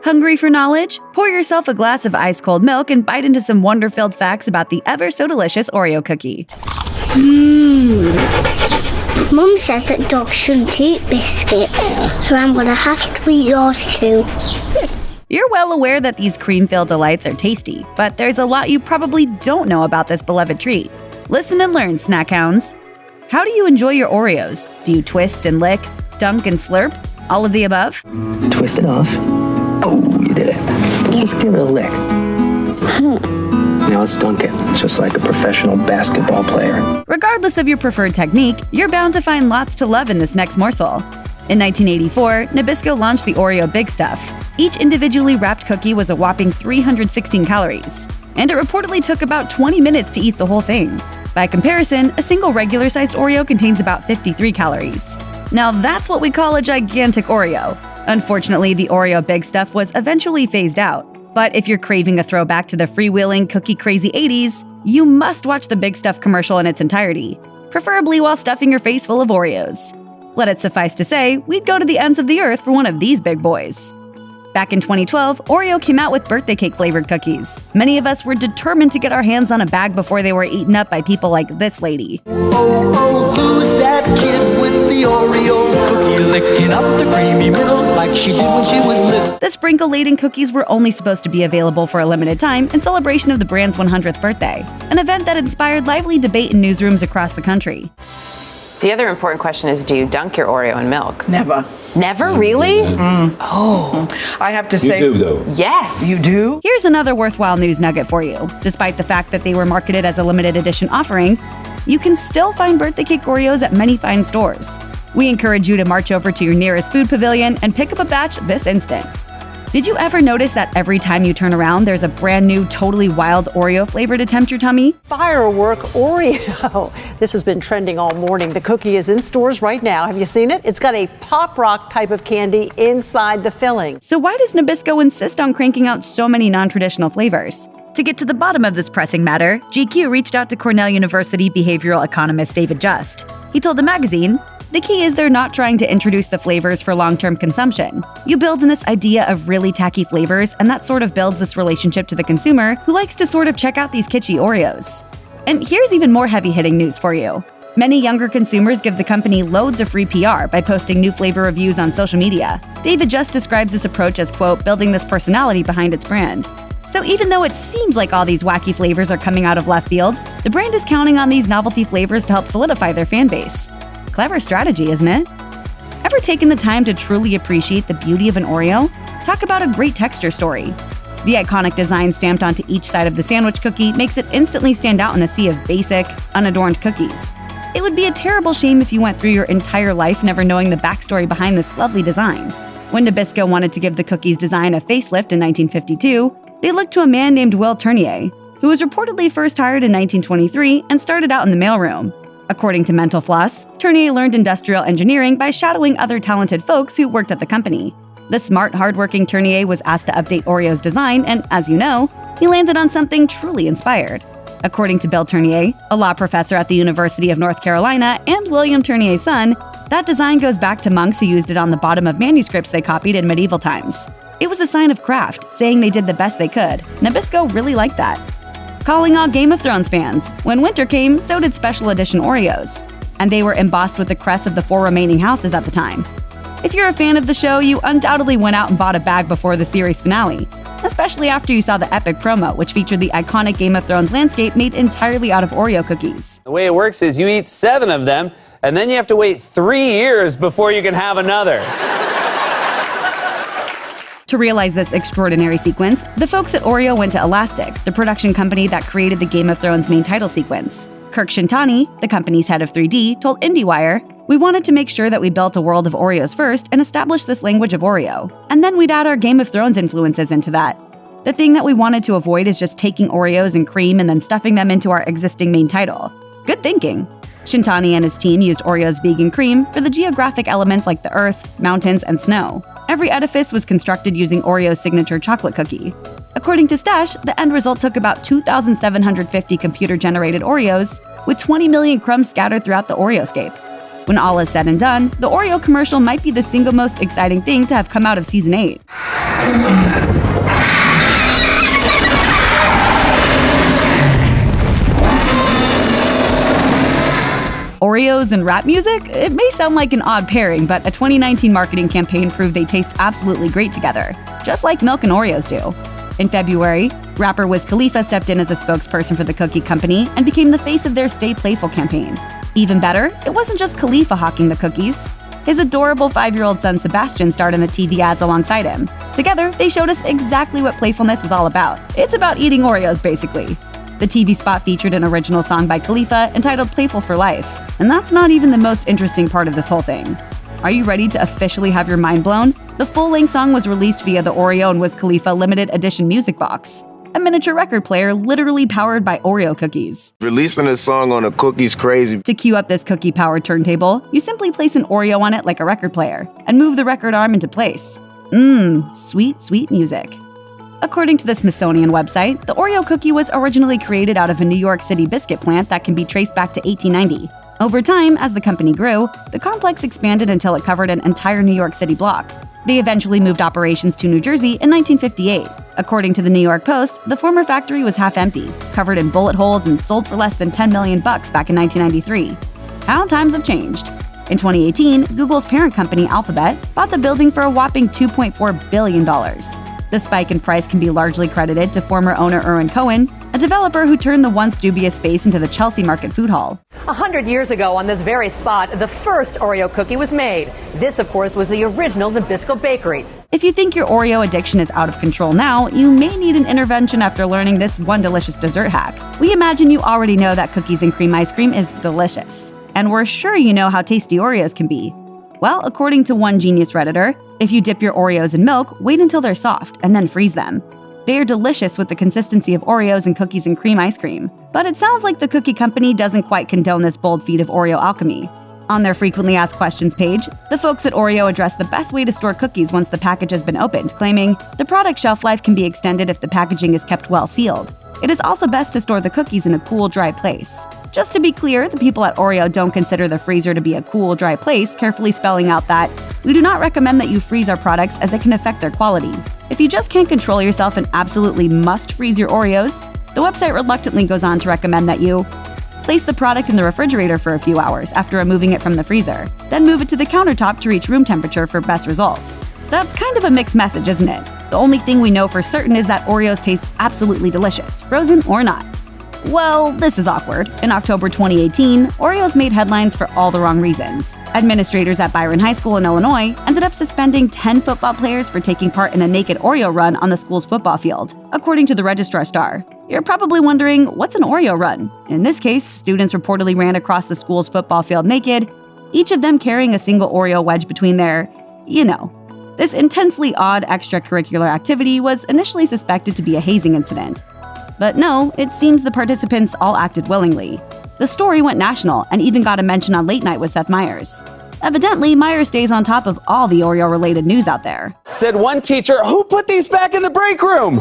Hungry for knowledge? Pour yourself a glass of ice-cold milk and bite into some wonder-filled facts about the ever-so-delicious Oreo cookie. Mum says that dogs shouldn't eat biscuits, so I'm gonna have to eat yours too. You're well aware that these cream-filled delights are tasty, but there's a lot you probably don't know about this beloved treat. Listen and learn, snack hounds. How do you enjoy your Oreos? Do you twist and lick, dunk and slurp? All of the above? Twist it off. Oh, you did it. Just give it a lick. Now let's dunk it, just like a professional basketball player. Regardless of your preferred technique, you're bound to find lots to love in this next morsel. In 1984, Nabisco launched the Oreo Big Stuf. Each individually wrapped cookie was a whopping 316 calories, and it reportedly took about 20 minutes to eat the whole thing. By comparison, a single regular-sized Oreo contains about 53 calories. Now that's what we call a gigantic Oreo. Unfortunately, the Oreo Big Stuf was eventually phased out. But if you're craving a throwback to the freewheeling, cookie-crazy 80s, you must watch the Big Stuf commercial in its entirety, preferably while stuffing your face full of Oreos. Let it suffice to say, we'd go to the ends of the earth for one of these big boys. Back in 2012, Oreo came out with birthday cake-flavored cookies. Many of us were determined to get our hands on a bag before they were eaten up by people like this lady. Oh, who's that kid with the Oreo cookie licking up the creamy middle like she did when she was little? The sprinkle-laden cookies were only supposed to be available for a limited time in celebration of the brand's 100th birthday, an event that inspired lively debate in newsrooms across the country. The other important question is, do you dunk your Oreo in milk? Never. Never? Really? Oh. I have to say. You do, though. Yes. You do? Here's another worthwhile news nugget for you. Despite the fact that they were marketed as a limited edition offering, you can still find birthday cake Oreos at many fine stores. We encourage you to march over to your nearest food pavilion and pick up a batch this instant. Did you ever notice that every time you turn around, there's a brand new, totally wild Oreo flavor to tempt your tummy? Firework Oreo. This has been trending all morning. The cookie is in stores right now. Have you seen it? It's got a pop rock type of candy inside the filling. So why does Nabisco insist on cranking out so many non-traditional flavors? To get to the bottom of this pressing matter, GQ reached out to Cornell University behavioral economist David Just. He told the magazine, "The key is they're not trying to introduce the flavors for long-term consumption. You build in this idea of really tacky flavors, and that sort of builds this relationship to the consumer who likes to sort of check out these kitschy Oreos." And here's even more heavy-hitting news for you. Many younger consumers give the company loads of free PR by posting new flavor reviews on social media. David Just describes this approach as, quote, building this personality behind its brand. So even though it seems like all these wacky flavors are coming out of left field, the brand is counting on these novelty flavors to help solidify their fan base. Clever strategy, isn't it? Ever taken the time to truly appreciate the beauty of an Oreo? Talk about a great texture story. The iconic design stamped onto each side of the sandwich cookie makes it instantly stand out in a sea of basic, unadorned cookies. It would be a terrible shame if you went through your entire life never knowing the backstory behind this lovely design. When Nabisco wanted to give the cookie's design a facelift in 1952, they looked to a man named Will Tournier, who was reportedly first hired in 1923 and started out in the mailroom. According to Mental Floss, Tournier learned industrial engineering by shadowing other talented folks who worked at the company. The smart, hardworking Tournier was asked to update Oreo's design, and as you know, he landed on something truly inspired. According to Bill Tournier, a law professor at the University of North Carolina and William Tournier's son, that design goes back to monks who used it on the bottom of manuscripts they copied in medieval times. It was a sign of craft, saying they did the best they could. Nabisco really liked that. Calling all Game of Thrones fans. When winter came, so did special edition Oreos. And they were embossed with the crests of the 4 remaining houses at the time. If you're a fan of the show, you undoubtedly went out and bought a bag before the series finale, especially after you saw the epic promo, which featured the iconic Game of Thrones landscape made entirely out of Oreo cookies. The way it works is you eat 7 of them, and then you have to wait 3 years before you can have another. To realize this extraordinary sequence, the folks at Oreo went to Elastic, the production company that created the Game of Thrones main title sequence. Kirk Shintani, the company's head of 3D, told IndieWire, "We wanted to make sure that we built a world of Oreos first and established this language of Oreo. And then we'd add our Game of Thrones influences into that. The thing that we wanted to avoid is just taking Oreos and cream and then stuffing them into our existing main title. Good thinking." Shintani and his team used Oreo's vegan cream for the geographic elements like the earth, mountains, and snow. Every edifice was constructed using Oreo's signature chocolate cookie. According to Stash, the end result took about 2,750 computer-generated Oreos, with 20 million crumbs scattered throughout the Oreoscape. When all is said and done, the Oreo commercial might be the single most exciting thing to have come out of season 8. Oreos and rap music? It may sound like an odd pairing, but a 2019 marketing campaign proved they taste absolutely great together, just like milk and Oreos do. In February, rapper Wiz Khalifa stepped in as a spokesperson for the cookie company and became the face of their Stay Playful campaign. Even better, it wasn't just Khalifa hawking the cookies. His adorable 5-year-old son Sebastian starred in the TV ads alongside him. Together, they showed us exactly what playfulness is all about. It's about eating Oreos, basically. The TV spot featured an original song by Khalifa entitled Playful for Life. And that's not even the most interesting part of this whole thing. Are you ready to officially have your mind blown? The full-length song was released via the Oreo and Wiz Khalifa limited edition music box, a miniature record player literally powered by Oreo cookies. Releasing a song on a cookie's crazy. To cue up this cookie-powered turntable, you simply place an Oreo on it like a record player and move the record arm into place. Sweet, sweet music. According to the Smithsonian website, the Oreo cookie was originally created out of a New York City biscuit plant that can be traced back to 1890. Over time, as the company grew, the complex expanded until it covered an entire New York City block. They eventually moved operations to New Jersey in 1958. According to the New York Post, the former factory was half empty, covered in bullet holes, and sold for less than $10 million back in 1993. How times have changed. In 2018, Google's parent company Alphabet bought the building for a whopping $2.4 billion. The spike in price can be largely credited to former owner Erwin Cohen, a developer who turned the once dubious space into the Chelsea Market food hall. 100 years ago on this very spot, the first Oreo cookie was made. This, of course, was the original Nabisco bakery. If you think your Oreo addiction is out of control now, you may need an intervention after learning this one delicious dessert hack. We imagine you already know that cookies and cream ice cream is delicious. And we're sure you know how tasty Oreos can be. Well, according to one genius Redditor, if you dip your Oreos in milk, wait until they're soft, and then freeze them. They are delicious with the consistency of Oreos and cookies and cream ice cream. But it sounds like the cookie company doesn't quite condone this bold feat of Oreo alchemy. On their frequently asked questions page, the folks at Oreo address the best way to store cookies once the package has been opened, claiming the product shelf life can be extended if the packaging is kept well sealed. It is also best to store the cookies in a cool, dry place. Just to be clear, the people at Oreo don't consider the freezer to be a cool, dry place, carefully spelling out that we do not recommend that you freeze our products as it can affect their quality. If you just can't control yourself and absolutely must freeze your Oreos, the website reluctantly goes on to recommend that you place the product in the refrigerator for a few hours after removing it from the freezer, then move it to the countertop to reach room temperature for best results. That's kind of a mixed message, isn't it? The only thing we know for certain is that Oreos taste absolutely delicious, frozen or not. Well, this is awkward. In October 2018, Oreos made headlines for all the wrong reasons. Administrators at Byron High School in Illinois ended up suspending 10 football players for taking part in a naked Oreo run on the school's football field, according to the Registrar Star. You're probably wondering, what's an Oreo run? In this case, students reportedly ran across the school's football field naked, each of them carrying a single Oreo wedge between their, This intensely odd extracurricular activity was initially suspected to be a hazing incident. But no, it seems the participants all acted willingly. The story went national and even got a mention on Late Night with Seth Meyers. Evidently, Meyers stays on top of all the Oreo-related news out there. Said one teacher, "Who put these back in the break room?"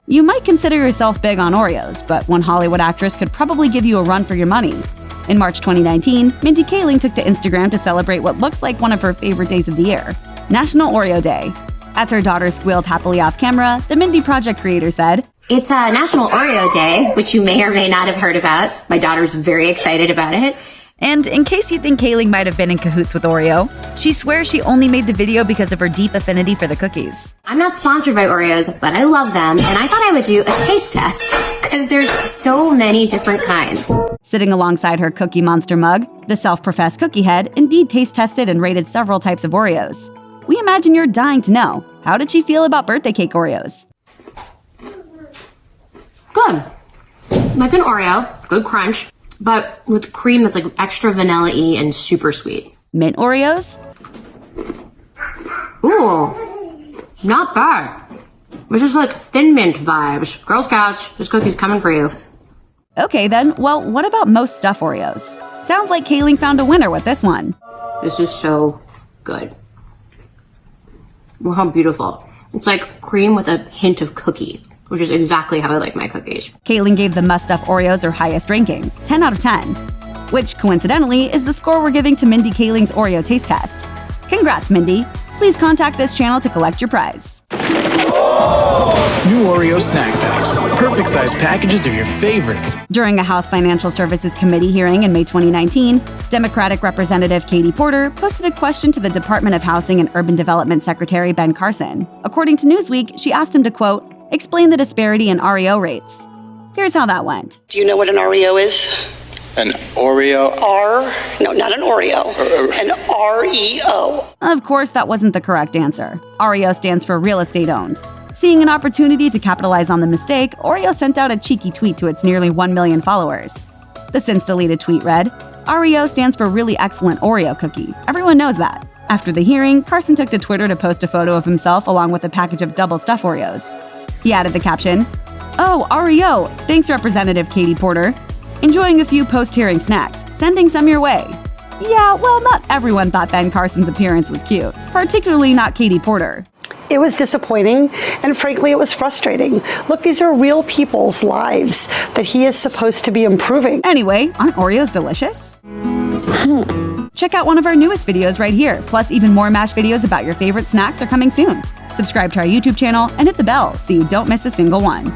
You might consider yourself big on Oreos, but one Hollywood actress could probably give you a run for your money. In March 2019, Mindy Kaling took to Instagram to celebrate what looks like one of her favorite days of the year, National Oreo Day. As her daughter squealed happily off camera, the Mindy Project creator said, "It's a National Oreo Day, which you may or may not have heard about. My daughter's very excited about it." And in case you think Kaling might have been in cahoots with Oreo, she swears she only made the video because of her deep affinity for the cookies. "I'm not sponsored by Oreos, but I love them, and I thought I would do a taste test, because there's so many different kinds." Sitting alongside her Cookie Monster mug, the self-professed cookie head indeed taste tested and rated several types of Oreos. We imagine you're dying to know, how did she feel about birthday cake Oreos? Good. Like an Oreo, good crunch, but with cream that's like extra vanilla-y and super sweet. Mint Oreos? Ooh, not bad. This is like Thin Mint vibes. Girl Scouts, this cookie's coming for you. Okay then, well, what about most stuff Oreos? Sounds like Kaling found a winner with this one. This is so good. Well, how beautiful. It's like cream with a hint of cookie. which is exactly how I like my cookies. Kaling gave the Must Stuff Oreos her highest ranking, 10 out of 10, which coincidentally is the score we're giving to Mindy Kaling's Oreo taste test. Congrats, Mindy. Please contact this channel to collect your prize. New Oreo snack bags. Perfect size packages of your favorites. During a House Financial Services Committee hearing in May 2019, Democratic Representative Katie Porter posted a question to the Department of Housing and Urban Development Secretary Ben Carson. According to Newsweek, she asked him to, quote, explain the disparity in REO rates. Here's how that went. Do you know what an REO is? An Oreo? No, not an Oreo. An REO. Of course, that wasn't the correct answer. REO stands for real estate owned. Seeing an opportunity to capitalize on the mistake, Oreo sent out a cheeky tweet to its nearly 1 million followers. The since-deleted tweet read, REO stands for really excellent Oreo cookie. Everyone knows that. After the hearing, Carson took to Twitter to post a photo of himself along with a package of double stuff Oreos. He added the caption, "Oh, REO, thanks Representative Katie Porter. Enjoying a few post-hearing snacks, sending some your way." Yeah, well, not everyone thought Ben Carson's appearance was cute, particularly not Katie Porter. It was disappointing, and frankly, it was frustrating. Look, these are real people's lives that he is supposed to be improving. Anyway, aren't Oreos delicious? Check out one of our newest videos right here. Plus, even more MASH videos about your favorite snacks are coming soon. Subscribe to our YouTube channel and hit the bell so you don't miss a single one.